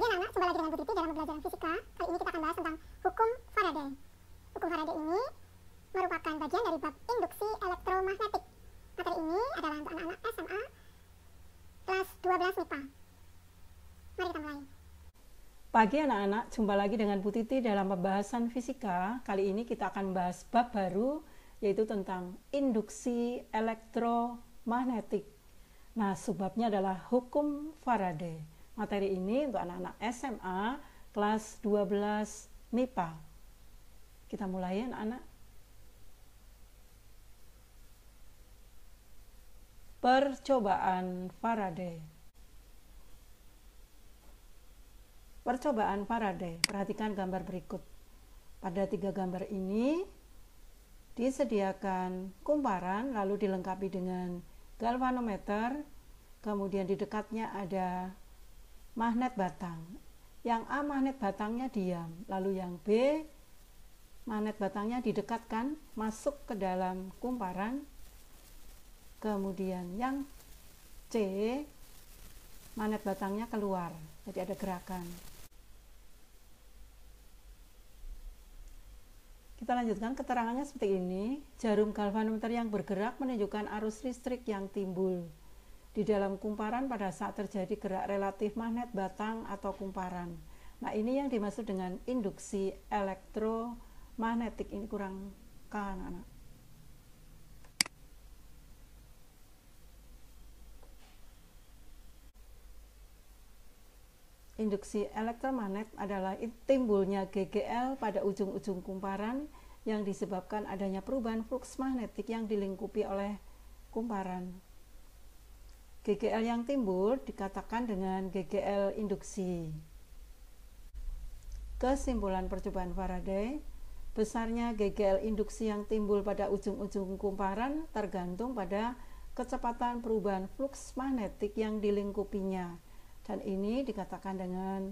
Pagi anak-anak, jumpa lagi dengan Bu Titi dalam pembelajaran fisika. Kali ini kita akan bahas tentang hukum Faraday. Hukum Faraday ini merupakan bagian dari bab induksi elektromagnetik. Materi ini adalah untuk anak-anak SMA kelas 12 MIPA. Mari kita mulai. Pagi anak-anak, jumpa lagi dengan Bu Titi dalam pembahasan fisika. Kali ini kita akan membahas bab baru, yaitu tentang induksi elektromagnetik. Nah, subbabnya adalah hukum Faraday. Materi ini untuk anak-anak SMA kelas 12 MIPA. Kita mulai ya anak-anak. Percobaan Faraday. Percobaan Faraday. Perhatikan gambar berikut. Pada 3 gambar ini disediakan kumparan lalu dilengkapi dengan galvanometer, kemudian di dekatnya ada magnet batang. Yang A magnet batangnya diam, lalu yang B magnet batangnya didekatkan masuk ke dalam kumparan. Kemudian yang C magnet batangnya keluar, jadi ada gerakan. Kita lanjutkan keterangannya seperti ini. Jarum galvanometer yang bergerak menunjukkan arus listrik yang timbul di dalam kumparan pada saat terjadi gerak relatif magnet batang atau kumparan. Nah, ini yang dimaksud dengan induksi elektromagnetik. Ini kurang anak-anak. Induksi elektromagnet adalah timbulnya GGL pada ujung-ujung kumparan yang disebabkan adanya perubahan fluks magnetik yang dilingkupi oleh kumparan. GGL yang timbul dikatakan dengan GGL induksi. Kesimpulan percobaan Faraday, besarnya GGL induksi yang timbul pada ujung-ujung kumparan tergantung pada kecepatan perubahan fluks magnetik yang dilingkupinya. Dan ini dikatakan dengan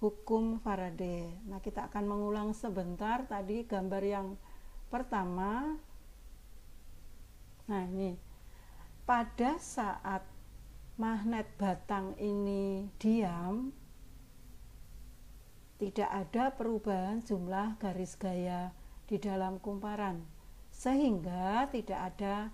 hukum Faraday. Nah, kita akan mengulang sebentar tadi gambar yang pertama. Nah, ini pada saat magnet batang ini diam, tidak ada perubahan jumlah garis gaya di dalam kumparan, sehingga tidak ada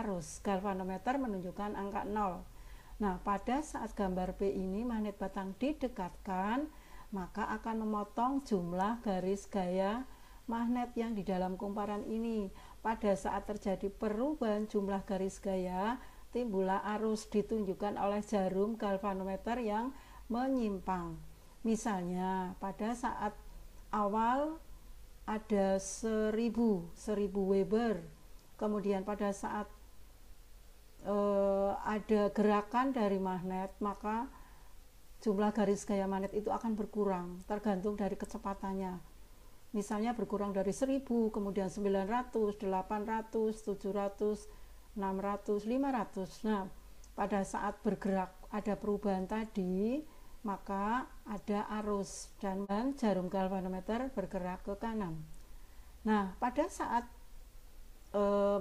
arus. Galvanometer menunjukkan angka 0. Nah, pada saat gambar B ini magnet batang didekatkan, maka akan memotong jumlah garis gaya magnet yang di dalam kumparan ini. Pada saat terjadi perubahan jumlah garis gaya, timbullah arus ditunjukkan oleh jarum galvanometer yang menyimpang. Misalnya, pada saat awal ada 1000 Weber, kemudian pada saat ada gerakan dari magnet, maka jumlah garis gaya magnet itu akan berkurang tergantung dari kecepatannya. Misalnya berkurang dari 1000, kemudian 900, 800, 700, 600, 500. Nah, pada saat bergerak ada perubahan tadi, maka ada arus dan jarum galvanometer bergerak ke kanan. Nah, pada saat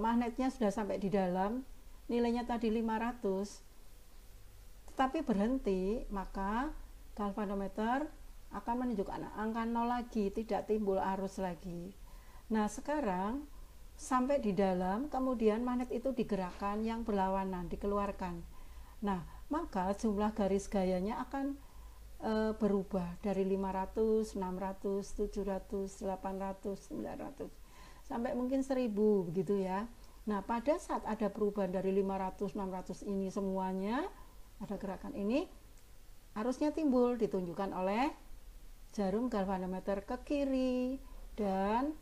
magnetnya sudah sampai di dalam, nilainya tadi 500, tetapi berhenti, maka galvanometer akan menunjukkan angka 0 lagi, tidak timbul arus lagi. Nah, sekarang sampai di dalam, kemudian magnet itu digerakkan yang berlawanan, dikeluarkan. Nah, maka jumlah garis gayanya akan berubah dari 500, 600, 700, 800, 900 sampai mungkin 1000 begitu ya. Nah, pada saat ada perubahan dari 500, 600 ini semuanya ada gerakan ini, arusnya timbul ditunjukkan oleh jarum galvanometer ke kiri dan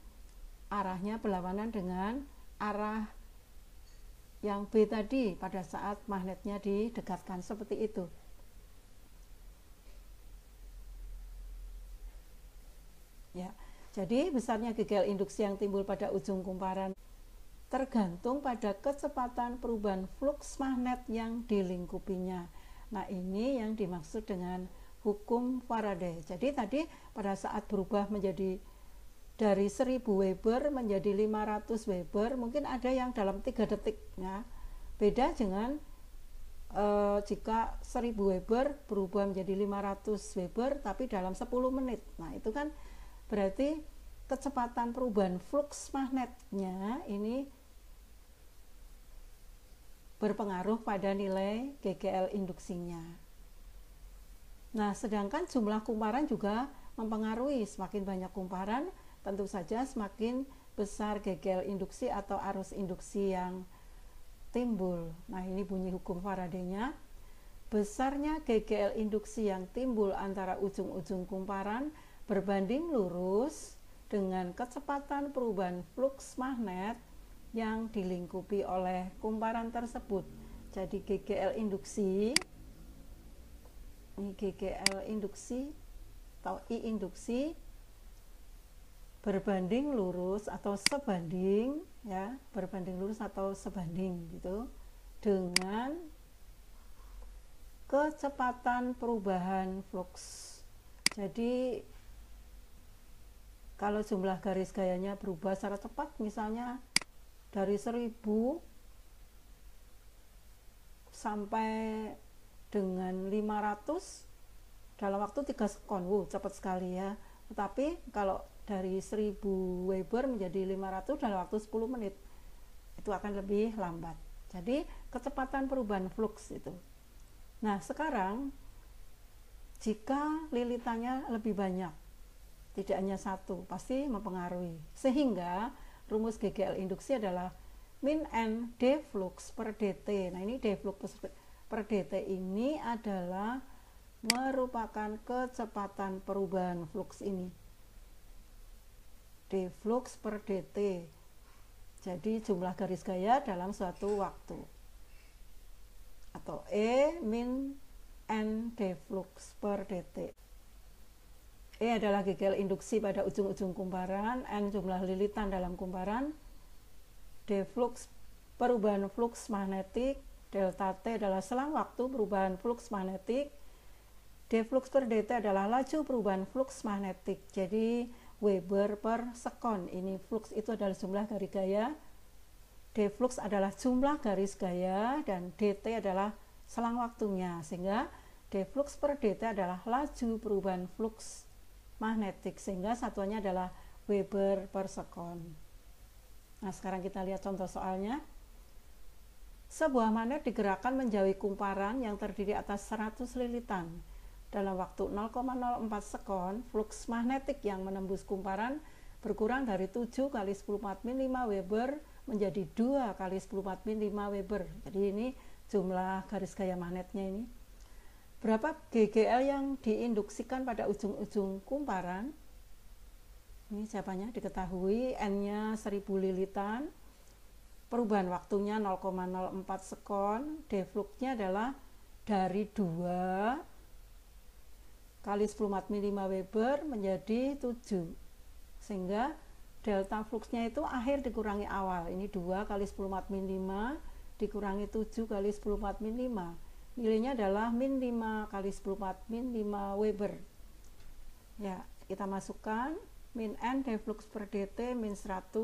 arahnya berlawanan dengan arah yang B tadi pada saat magnetnya didekatkan, seperti itu. Ya, jadi besarnya GGL induksi yang timbul pada ujung kumparan tergantung pada kecepatan perubahan fluks magnet yang dilingkupinya. Nah, ini yang dimaksud dengan hukum Faraday. Jadi tadi pada saat berubah menjadi dari 1000 Weber menjadi 500 Weber, mungkin ada yang dalam 3 detik. Nah, beda dengan jika 1000 Weber berubah menjadi 500 Weber tapi dalam 10 menit. Nah, itu kan berarti kecepatan perubahan flux magnetnya ini berpengaruh pada nilai GGL induksinya. Nah, sedangkan jumlah kumparan juga mempengaruhi. Semakin banyak kumparan, tentu saja semakin besar GGL induksi atau arus induksi yang timbul. Nah, ini bunyi hukum Faraday-nya. Besarnya GGL induksi yang timbul antara ujung-ujung kumparan berbanding lurus dengan kecepatan perubahan flux magnet yang dilingkupi oleh kumparan tersebut. Jadi GGL induksi, ini GGL induksi atau I induksi berbanding lurus atau sebanding, ya, berbanding lurus atau sebanding gitu dengan kecepatan perubahan flux. Jadi kalau jumlah garis gayanya berubah secara cepat, misalnya dari 1000 sampai dengan 500 dalam waktu 3 sekon, cepat sekali ya. Tetapi kalau dari 1000 Weber menjadi 500 dalam waktu 10 menit, itu akan lebih lambat. Jadi kecepatan perubahan flux itu. Nah, sekarang jika lilitannya lebih banyak, tidak hanya satu, pasti mempengaruhi. Sehingga rumus GGL induksi adalah min N D flux per dt. Nah, ini D flux per dt ini adalah merupakan kecepatan perubahan flux ini. D flux per dt. Jadi jumlah garis gaya dalam suatu waktu. Atau E min N D flux per dt. E adalah GGL induksi pada ujung-ujung kumparan, N jumlah lilitan dalam kumparan, D flux perubahan flux magnetik, delta T adalah selang waktu perubahan flux magnetik, D flux per dt adalah laju perubahan flux magnetik. Jadi Weber per sekon. Ini flux itu adalah jumlah garis gaya, D flux adalah jumlah garis gaya, dan dt adalah selang waktunya. Sehingga D flux per dt adalah laju perubahan flux magnetik, sehingga satuannya adalah Weber per sekon. Nah, sekarang kita lihat contoh soalnya. Sebuah magnet digerakkan menjauhi kumparan yang terdiri atas 100 lilitan. Dalam waktu 0,04 sekon, flux magnetik yang menembus kumparan berkurang dari 7 kali 10⁴ min 5 Weber menjadi 2 kali 10⁴ min 5 Weber. Jadi ini jumlah garis gaya magnetnya ini. Berapa GGL yang diinduksikan pada ujung-ujung kumparan? Ini jawabannya diketahui, N-nya 1000 lilitan, perubahan waktunya 0,04 sekon, D flux-nya adalah dari 2 kali 10⁴ min 5 Weber menjadi 7. Sehingga delta fluxnya itu akhir dikurangi awal. Ini 2 kali 10⁻⁵ dikurangi 7 kali 10⁻⁵. Nilainya adalah min 5 kali 10⁻⁵ Weber. Ya, kita masukkan min N D flux per dt min 100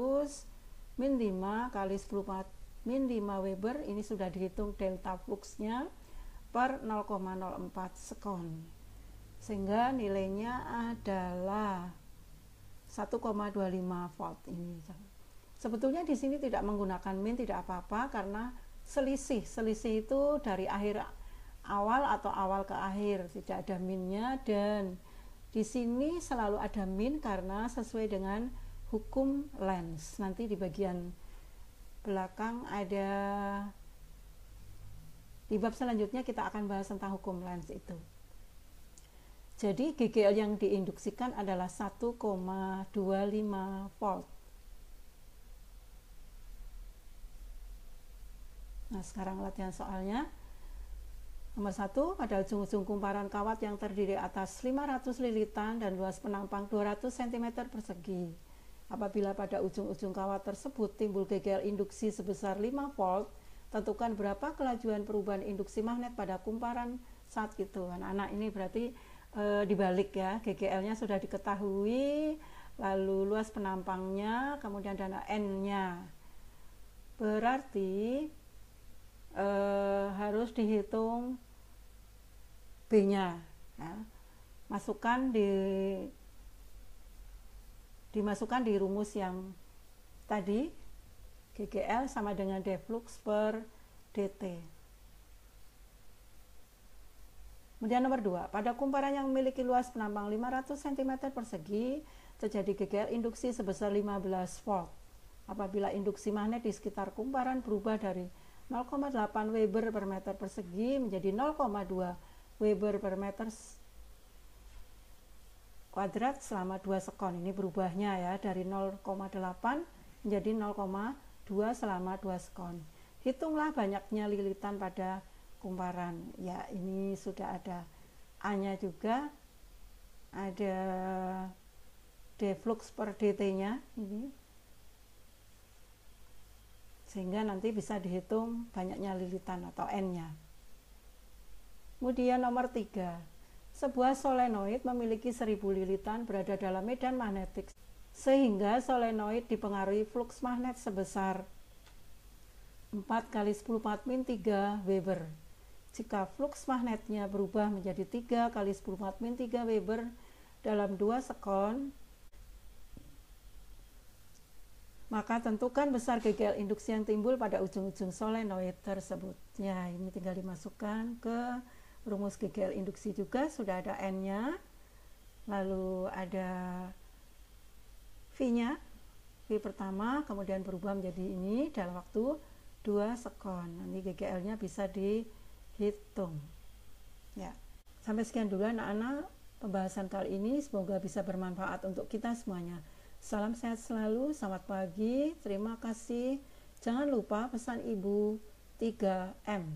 min 5 kali 10⁻⁵ Weber. Ini sudah dihitung delta fluxnya per 0,04 sekon. Sehingga nilainya adalah 1,25 volt ini. Sebetulnya di sini tidak menggunakan min, tidak apa-apa, karena selisih itu dari akhir awal atau awal ke akhir, tidak ada minnya. Dan di sini selalu ada min karena sesuai dengan hukum Lenz. Nanti di bagian belakang ada, di bab selanjutnya kita akan bahas tentang hukum Lenz itu. Jadi GGL yang diinduksikan adalah 1,25 volt. Nah, sekarang latihan soalnya. Nomor 1, pada ujung-ujung kumparan kawat yang terdiri atas 500 lilitan dan luas penampang 200 cm persegi. Apabila pada ujung-ujung kawat tersebut timbul GGL induksi sebesar 5 volt, tentukan berapa kelajuan perubahan induksi magnet pada kumparan saat itu. Anak-anak, ini berarti dibalik ya, GGL-nya sudah diketahui, lalu luas penampangnya, kemudian dana N-nya. Berarti harus dihitung B nya ya. Dimasukkan di rumus yang tadi, GGL sama dengan deflux per dt. Kemudian nomor 2, pada kumparan yang memiliki luas penampang 500 cm persegi, terjadi GGL induksi sebesar 15 volt. Apabila induksi magnet di sekitar kumparan berubah dari 0,8 Weber per meter persegi menjadi 0,2 Weber per meter kuadrat selama 2 sekon. Ini berubahnya ya, dari 0,8 menjadi 0,2 selama 2 sekon. Hitunglah banyaknya lilitan pada kumparan. Ya, ini sudah ada A-nya juga, ada deflux per dt-nya ini. Sehingga nanti bisa dihitung banyaknya lilitan atau N-nya. Kemudian nomor 3, sebuah solenoid memiliki 1000 lilitan berada dalam medan magnetik, sehingga solenoid dipengaruhi flux magnet sebesar 4 kali 10⁻³ Weber. Jika flux magnetnya berubah menjadi 3 kali 10⁻³ Weber dalam 2 sekon, maka tentukan besar GGL induksi yang timbul pada ujung-ujung solenoid tersebut. Ya, ini tinggal dimasukkan ke rumus GGL induksi juga, sudah ada N-nya, lalu ada V-nya, V pertama, kemudian berubah menjadi ini dalam waktu 2 sekon. Nanti GGL-nya bisa dihitung. Ya, sampai sekian dulu anak-anak pembahasan kali ini, semoga bisa bermanfaat untuk kita semuanya. Salam sehat selalu, selamat pagi, terima kasih. Jangan lupa pesan ibu 3M.